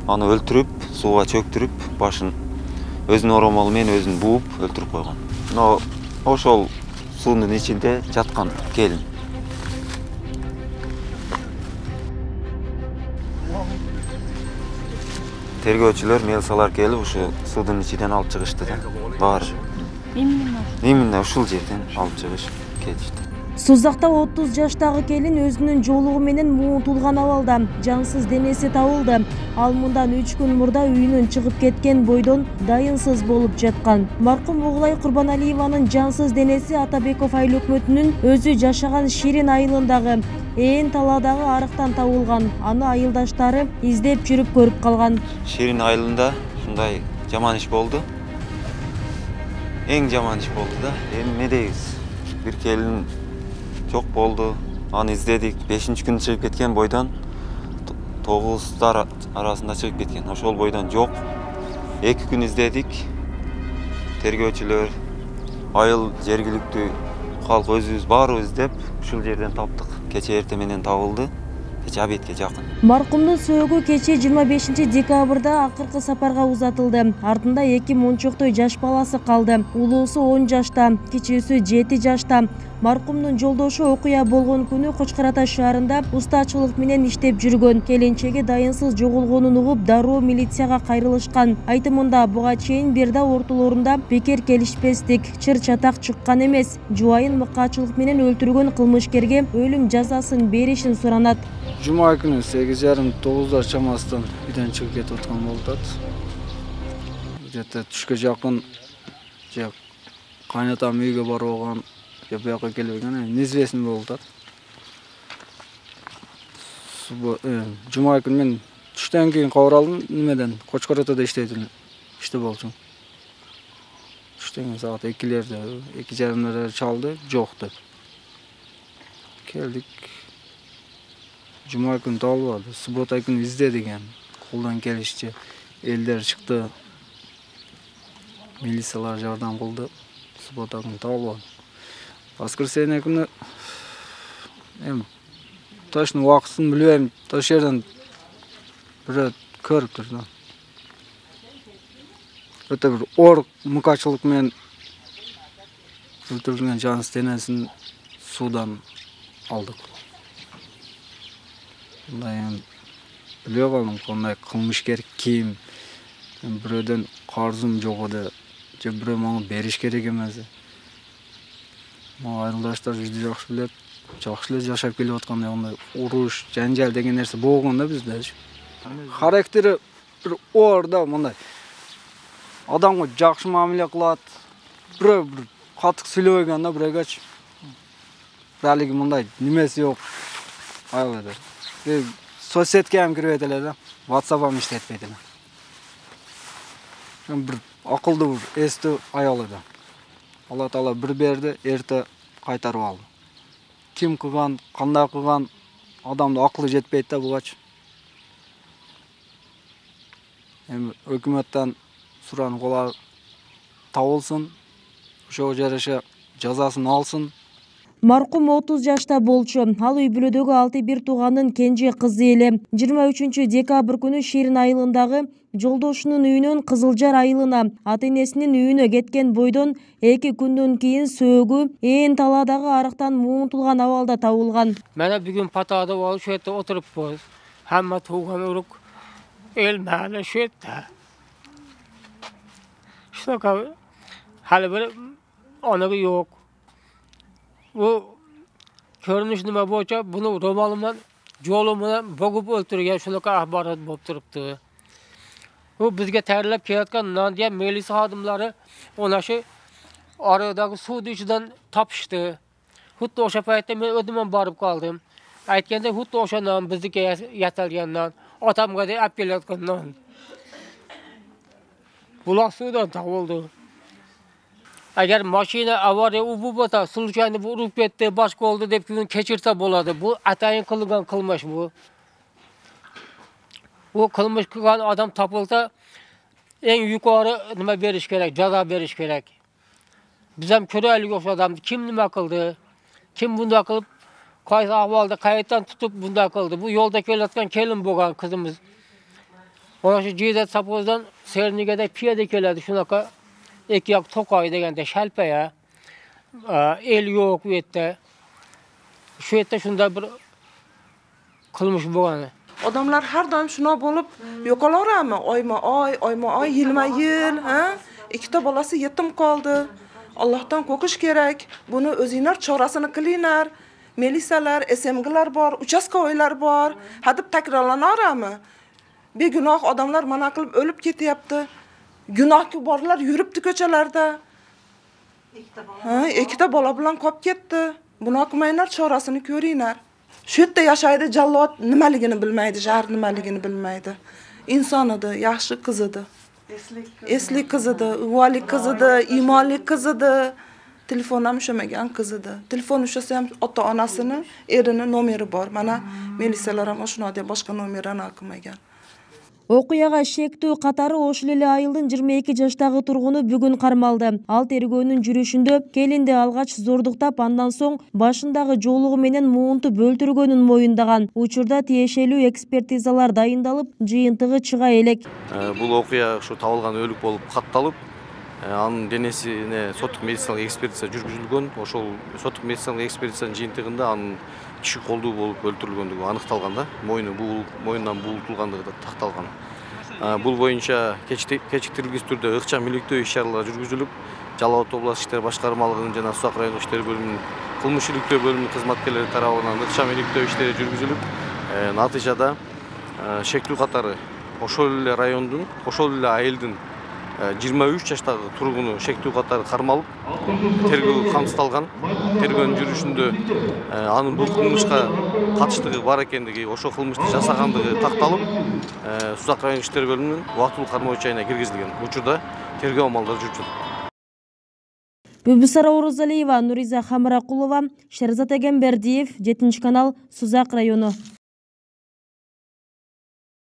аны өлтүрүп, сууга чөктүрүп, башын өзүнүн оромолу менен өзүн бууп өлтүрүп койгон. Но ошол суунун ичинде жаткан келин. Тергөөчүлөр, милициялар келип, ушу суудун ичинен алып чыгышты да. Баары. Именно ушул жерден алып чыгышып кетишти. Суздакта 30 жаштагы келин өзүнүн жоолугу менен муунтулган абалда жансыз денеси табылды. Ал мындан 3 күн мурда үйүнөн чыгып кеткен бойдон дайынсыз болуп жаткан. Маркум Угулай Курбаналиеванын жансыз денеси Атабеков айыл өкмөтүнүн өзү жашаган Ширин айылындагы Ээн таладагы арыктан табылган. Аны айылдаштары издеп жүрүп көрүп калган. Ширин айылында ушундай жаман иш болду. Эң жаман иш болду да. Эми эмне дейбиз? Бир келин жок болду. Аны издедик. 5-күн чыгып кеткен бойдон 9-дар арасында чыгып кеткен. Ошол бойдон жок. 2 күн издедик. Тергөөчүлөр, айыл жергиликтүү калк өзүбүз баарыбыз издеп ушул жерден таптык. Кече эртең менен табылды. Кече обедке жакын. Маркумдун сөөгү кече 25 декабрда акыркы сапарга узатылды. Артында 2 мунчоктой жаш баласы калды. Улуусу 10 жашта, кичүүсү 7 жашта. Маркумдун жолдошу окуя болгон күнү Кочкор Ата шаарында устачылык менен иштеп жүргөн. Келинчеги дайынсыз жоголгонун угуп, дароо милицияга кайрылышкан. Айтымында буга чейин бир да ортолорунда пикир келишпестик, чыр чатак чыккан эмес. Жубайын мыкаачылык менен өлтүргөн кылмышкерге өлүм жазасын беришин суранат. Жума күнү 8:30-9 чамасынан үйдөн чыгып кетип аткан болот. Где-то түшкө жакын кайнатам үйгө барып алган, буяка келбеген, неизвестный болот. Жума күнү мен түштөн кийин кабар алдым, немеден Кочкор Атада иште болчумун. Түштөн кийин саат 2-лерде, 2:30 чалды, жок деп. Келдик. Жума күнү табылбады. Суббота күнү издедик эми. Колдон келишчи элдер чыкты. Милициялар жардам кылды. Суббота күнү табылбады. Воскресенье күнү эми точно убактысын билбейм. Ошол жерден бирөө көрүптүр да. Өтө бир оор мыкаачылык менен өлтүрүлгөн жансыз денесин суудан алдык. Мындай билбей калдым, кандай кылмышкер ким, бирөөдөн карзым жок эле, же бирөө мага бериш керек эмес. Мага айылдаштар жүздө жакшы билет, жакшы эле жашап келип аткандай, андай уруш, жанжал деген нерсе болгон да бизде. Характери бир оор да, мындай адамга жакшы мамиле кылат, бирөө бир катык сүйлөбөгөн да бирөөгөчү. Балиги мындай немеси жок. Айылда. Соцсетке ham кирбейт эле да. WhatsApp иштетпейт эле. Бир акылдуу, бир эстүү аял эле. Алла Таала бир берди, эрте кайтарып алды. Ким кылган, кандай кылган, адамдын акылы жетпейт да бугачы. Эми өкмөттөн суранып калар табылсын, ошого жараша жазасын алсын. Маркум 30 жашта болчу. Ал үй бүлөдөгү 6-1 тууганын кенже кызы эле. 23 декабрь күнү Ширин айылындагы жолдошунун үйүнөн Кызылжар айылына, ата-энесинин үйүнө кеткен бойдон 2 күндөн кийин сөөгү Ээн таладагы арыктан муунтулган абалда табылган. Мана бүгүн патаада болуп, şu yerде отуруппуз. Хамма тууган урук эл маалы şu yerде. Шунака хали бир анагы жок. Bu görünüş nima boyunca bunu romanımdan, yolumdan boğup öldürüyor. Şunaka ahbarat bolup turuptu. Bu bizge terlep kelayotgan nan diye milisi xodimlari ona şu aradagi suvni ichidan topishdi. Xuddi o'sha paytda men o'zim borib qoldim. Aytganda xuddi o'sha non bizniki yasalgan non, otamga deb olib kelayotgan non. Buloq suvdan topildi. Agar mashina avariya bu bo'lsa, случайно urib ketdi, boshqa oldu deb kechirsa bo'ladi. Bu atayin qilgan qilmish bu. Bu qilmish qilgan odam topilsa, eng yuqori nima berish kerak, jazo berish kerak. Biz ham ko'raylik o'sha odamni kim nima qildi, kim bunday qilib, qaysi ahvolda qayerdan tutib bunday qildi. Bu yo'lda kelayotgan kelin bo'lgan qizimiz. Ona şu Cizet Sapoz'dan Sernige'de piyade keledi şunaka 2 yak Tokay degende şelpe ya. El yok bu yette. Şu yette şunda bir kılmış boğanı. Odamlar her daim şuna bolup yokalarami oyma ay, yılma yıl, ha? İkita balası yetim kaldı. Allah'tan kokuş gerek. Bunu özüner çorasını kılıynar. Melisalar, SMG'lar var, uçaskoylar var. Hadip tekrarlanar mı? Bir günah adamlar mana kılıp ölüp ketyaptı. Günah kibarlar yürüptü köçelerde. İkita bala bilan kop ketdi. Buna akmaynar çorasını köriynar. Şu yerda yaşaydı jallat nimaligini bilmaydi, jar nimaligini bilmaydi. İnson edi, yaxshi qiz edi. Esli qiz edi, uvali qiz edi, iymonli qiz edi. Telefon ham ushlamagan qiz edi. Telefon ushlasa ham ota-onasini, erini nomeri bor. Mana militsiyalar ham shuna deb boshqa nomerni almagan. Окуяга шектүү катары ошол эле айылдын 22 жаштагы тургуну бүгүн кармалды. Ал тергөөнүн жүрүшүндө келинди алгач зордуктап, андан соң башындагы жоолугу менен муунтуп өлтүргөнүн моюндаган. Учурда тиешелүү экспертизалар дайындалып, жыйынтыгы чыга элек. Бул окуя ушу табылган өлүк болуп катталып, анын денесине соттук медициналык экспертиза жүргүзүлгөн. Ошол соттук медициналык экспертизанын жыйынтыгында анын киши колдуу болуп өлтүрүлгөндүгү аныкталган да, моюндан булутулгандыгы такталган. Бул боюнча кечиктирилгис түрдө ыкчам иликтөө иш-чаралар жүргүзүлүп, Жалал Абад областык иштер башкармалыгынын жана Сузак райондук иштер бөлүмүнүн кылмыш иликтөө бөлүмүнүн кызматкерлери тарабынан ыкчам иликтөө иштери жүргүзүлүп, натыйжада шектүү катары ошол эле райондун, ошол эле айылдын 23 жаштагы тургуну шектүү катары кармалып, тергөө камсыздалган. Тергөөнүн жүрүшүндө анын бул кылмышка катыштыгы бар экендиги, ошол кылмышты жасагандыгы такталып, Сузак райондук иштер бөлүмүнүн убактылуу кармоо чайына киргизилген. Учурда тергөө амалдары жүрүп жатат. Бүбүсара Орозалиева, Нуриза Хамракулова, Шерзат Эгембердиев, 7 канал, Сузак району.